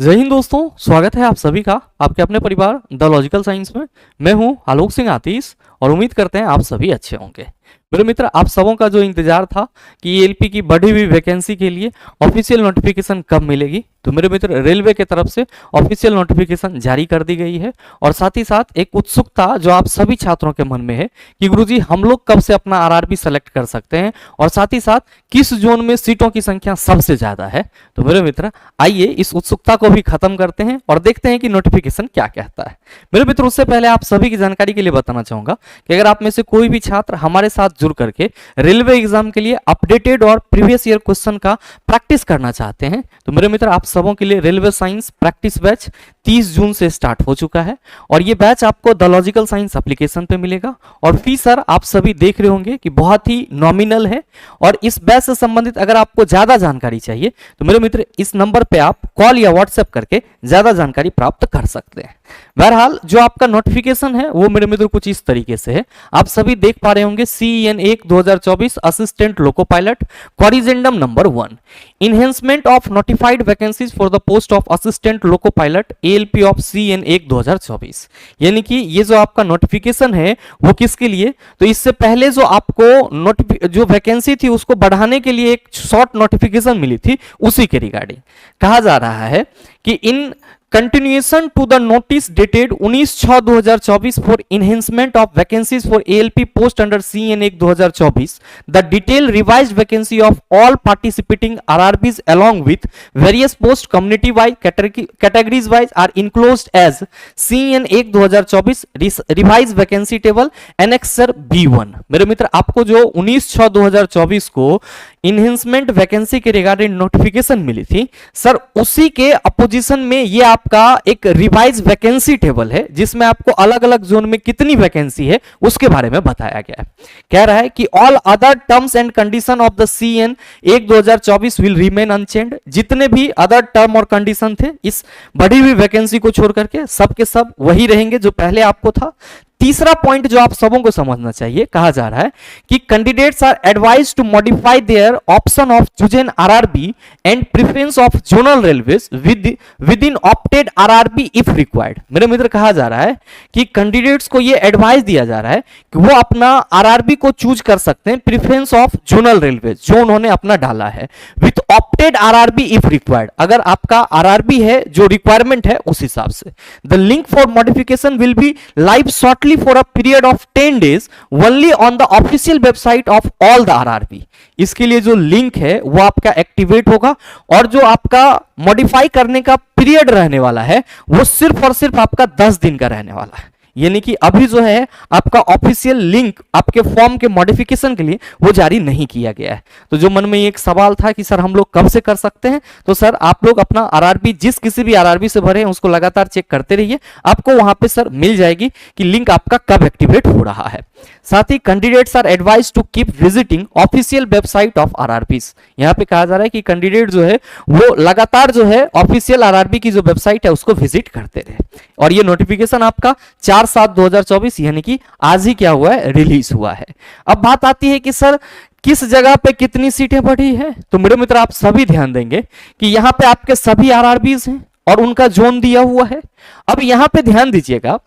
जय हिंद दोस्तों, स्वागत है आप सभी का आपके अपने परिवार द लॉजिकल साइंस में। मैं हूं आलोक सिंह आतिश और उम्मीद करते हैं आप सभी अच्छे होंगे। मेरे मित्र, आप सबों का जो इंतजार था कि एएलपी की बढ़ी हुई वैकेंसी के लिए ऑफिशियल नोटिफिकेशन कब मिलेगी, तो मेरे मित्र रेलवे की तरफ से ऑफिशियल नोटिफिकेशन जारी कर दी गई है। और साथ ही साथ एक उत्सुकता जो आप सभी छात्रों के मन में है कि गुरुजी हम लोग कब से अपना आरआरबी सेलेक्ट कर सकते हैं और साथ ही साथ किस जोन में सीटों की संख्या सबसे ज्यादा है। तो मेरे मित्र आइए इस उत्सुकता को भी खत्म करते हैं और देखते हैं कि नोटिफिकेशन क्या कहता है। मेरे मित्र, उससे पहले आप सभी की जानकारी के लिए बताना चाहूंगा कि अगर आप में से कोई भी छात्र हमारे साथ जुड़ करके रेलवे एग्जाम के लिए अपडेटेड और प्रीवियस ईयर क्वेश्चन का प्रैक्टिस करना चाहते हैं तो मेरे मित्र आप सबों के लिए रेलवे साइंस प्रैक्टिस बैच 30 जून से स्टार्ट हो चुका है और ये बैच आपको द लॉजिकल साइंस एप्लीकेशन पे मिलेगा। और फीस सर आप सभी देख रहे होंगे कि बहुत ही नॉमिनल है। और इस बैच से संबंधित अगर आपको ज्यादा जानकारी चाहिए तो मेरे मित्र इस नंबर पे आप कॉल या व्हाट्सएप करके ज्यादा जानकारी प्राप्त कर सकते हैं। बहरहाल जो आपका नोटिफिकेशन है वो मेरे मित्र कुछ इस तरीके से है, आप सभी देख पा रहे होंगे। CEN 1 2024 assistant loco pilot corrigendum number 1, enhancement of notified vacancies for the post of assistant loco pilot ALP ऑफ CEN 1 2024। यानी कि ये जो आपका नोटिफिकेशन है वो किसके लिए, तो इससे पहले जो आपको जो वैकेंसी थी उसको बढ़ाने के लिए एक शॉर्ट नोटिफिकेशन मिली थी, उसी के रिगार्डिंग कहा जा रहा है कि इन continuation to the notice dated 19/6/2024 for enhancement of vacancies for ALP post under CEN 1 2024, the detailed revised vacancy of all participating RRBs along with various post community wise categories wise are enclosed as CEN 1 2024 revised vacancy table annexer B1। मेरे मित्र आपको जो 19/6/2024 को enhancement vacancy के regarding notification मिली थी sir, उसी के opposition में ये आपका एक रिवाइज वैकेंसी टेबल है जिसमें आपको अलग अलग जोन में कितनी वैकेंसी है उसके बारे में बताया गया है। कह रहा है कि all other terms and condition of the CEN 1 2024 will remain unchanged. जितने भी अदर टर्म और कंडीशन थे इस बढ़ी हुई वैकेंसी को छोड़ करके सब के सब वही रहेंगे जो पहले आपको था। तीसरा पॉइंट जो आप सबों को समझना चाहिए, कहा जा रहा है कि candidates are advised to modify their option of chosen RRB and preference of zonal railways within opted RRB if required. मेरे मित्र कहा जा रहा है कि कैंडिडेट्स को यह एडवाइस दिया जा रहा है कि वो अपना आरआरबी को चूज कर सकते हैं प्रेफरेंस ऑफ जोनल रेलवेज जो उन्होंने अपना डाला है, with opted RRB if required, अगर आपका आरआरबी है जो रिक्वायरमेंट है उस हिसाब से। The link for modification will be live shortly for a period of 10 days only on the official website of all the RRB। इसके लिए जो लिंक है वो आपका एक्टिवेट होगा और जो आपका मॉडिफाई करने का पीरियड रहने वाला है वो सिर्फ और सिर्फ आपका 10 दिन का रहने वाला है। यानी कि अभी जो है आपका ऑफिशियल लिंक आपके फॉर्म के मॉडिफिकेशन के लिए वो जारी नहीं किया गया है। तो जो मन में एक सवाल था कि सर हम लोग कब से कर सकते हैं, तो सर आप लोग अपना आरआरबी जिस किसी भी आरआरबी से भरे हैं उसको लगातार चेक करते रहिए, आपको वहां पे सर मिल जाएगी कि लिंक आपका कब एक्टिवेट हो रहा है। साथ ही candidates are advise to keep visiting official website of RRBs. यहां पे कहा जा रहा है कि कैंडिडेट जो है वो लगातार जो है ऑफिशियल आरआरबी की जो वेबसाइट है उसको विजिट करते रहे। और ये नोटिफिकेशन आपका 4/7/2024 यानी कि आज ही क्या हुआ है, रिलीज हुआ है। अब बात आती है कि सर किस जगह पे कितनी सीटें बढ़ी है, तो मेरे मित्र आप सभी ध्यान देंगे कि यहां पे आपके सभी आरआरबीज हैं और उनका जोन दिया हुआ है। अब यहां पे ध्यान दीजिएगा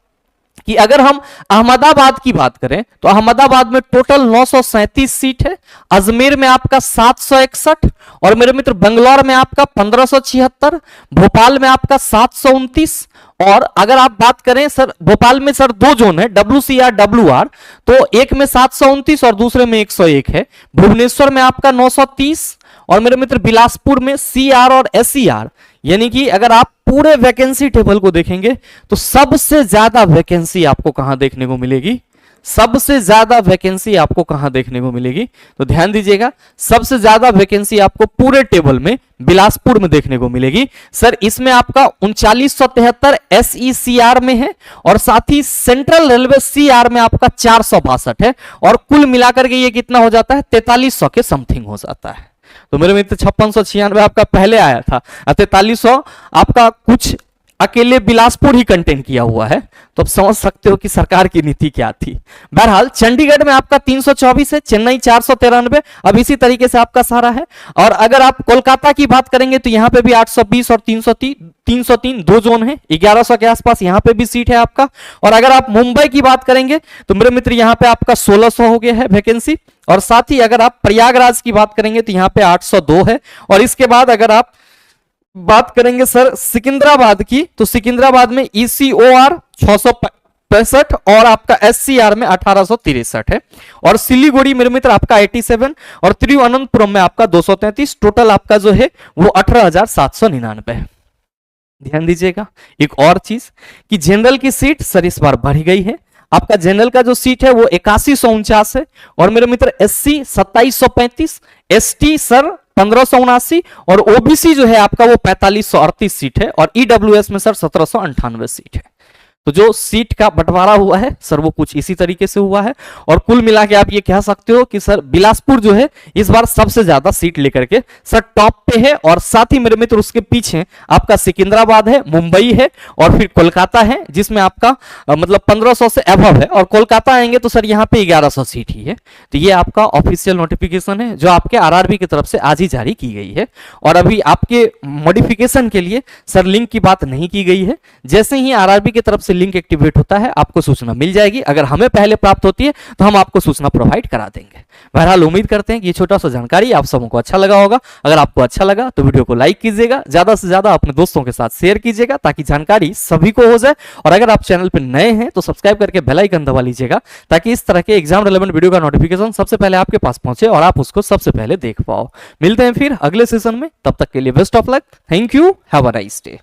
कि अगर हम अहमदाबाद की बात करें तो अहमदाबाद में टोटल 937 सीट है, अजमेर में आपका 761 और मेरे मित्र बंगलौर में आपका 1576, भोपाल में आपका 729। और अगर आप बात करें सर भोपाल में सर दो जोन है WC और WR, तो एक में 729 और दूसरे में 101 है। भुवनेश्वर में आपका 930 और मेरे मित्र बिलासपुर में CR और SCR। यानी कि अगर आप पूरे वैकेंसी टेबल को देखेंगे तो सबसे ज्यादा वैकेंसी आपको कहां देखने को मिलेगी, सबसे ज्यादा वैकेंसी आपको कहां देखने को मिलेगी, तो ध्यान दीजिएगा सबसे ज्यादा वैकेंसी आपको पूरे टेबल में बिलासपुर में देखने को मिलेगी। सर इसमें आपका 3973 SECR में है और साथ ही सेंट्रल रेलवे CR में आपका 462 है और कुल मिलाकर के ये कितना हो जाता है, 4300 के समथिंग हो जाता है। तो मेरे मित्र 5696 आपका पहले आया था, 4300 आपका कुछ अकेले बिलासपुर ही कंटेन किया हुआ है, तो आप समझ सकते हो कि सरकार की नीति क्या थी। बहरहाल चंडीगढ़ में आपका 324 है, चेन्नई 493, अब इसी तरीके से आपका सारा है। और अगर आप कोलकाता की बात करेंगे तो यहाँ पे भी 820 और 303 दो जोन है, 1100 के आसपास यहाँ पे भी सीट है आपका। और अगर आप मुंबई की बात करेंगे तो मेरे मित्र यहाँ पे आपका 1600 हो गया है वैकेंसी। और साथ ही अगर आप प्रयागराज की बात करेंगे तो यहाँ पे 802 है। और इसके बाद अगर आप बात करेंगे सर सिकंदराबाद की, तो सिकंदराबाद में ECOR 665 और आपका SCR में 1863 है। और सिलीगुड़ी मेरे मित्र आपका 87 और तिरुवनंतपुरम में आपका 233, टोटल आपका जो है वो 18,799 है। ध्यान दीजिएगा एक और चीज कि जनरल की सीट सर इस बार बढ़ गई है। आपका जनरल का जो सीट है वो 8149 है। और मेरे मित्र SC 2735, ST सर 1579 और OBC जो है आपका वो 4538 सीट है। और EWS में सर 1798 सीट है। तो जो सीट का बंटवारा हुआ है सर वो कुछ इसी तरीके से हुआ है। और कुल मिला के आप ये कह सकते हो कि सर बिलासपुर जो है इस बार सबसे ज्यादा सीट लेकर के सर टॉप पे है। और साथ ही मेरे मित्र उसके पीछे आपका सिकंदराबाद है, मुंबई है और फिर कोलकाता है, जिसमें आपका मतलब 1500 से अबव है। और कोलकाता आएंगे तो सर यहाँ पे 1100 सीट ही है। तो ये आपका ऑफिशियल नोटिफिकेशन है जो आपके RRB की तरफ से आज ही जारी की गई है। और अभी आपके मॉडिफिकेशन के लिए सर लिंक की बात नहीं की गई है। जैसे ही RRB की तरफ से लिंक एक्टिवेट होता है आपको सूचना मिल जाएगी। अगर हमें पहले प्राप्त होती है तो हम आपको सूचना प्रोवाइड करा देंगे। बहरहाल उम्मीद करते हैं कि ये छोटा सा जानकारी आप सबों को अच्छा लगा होगा। अगर आपको अच्छा लगा तो वीडियो को लाइक कीजिएगा, ज्यादा से ज्यादा अपने दोस्तों के साथ शेयर कीजिएगा ताकि जानकारी सभी को हो जाए। और अगर आप चैनल पर नए हैं तो सब्सक्राइब करके बेल आइकन दबा लीजिएगा ताकि इस तरह के एग्जाम रिलेवेंट वीडियो का नोटिफिकेशन सबसे पहले आपके पास पहुंचे और आप उसको सबसे पहले देख पाओ। मिलते हैं फिर अगले सेशन में, तब तक के लिए best of luck. Thank you, have a nice day.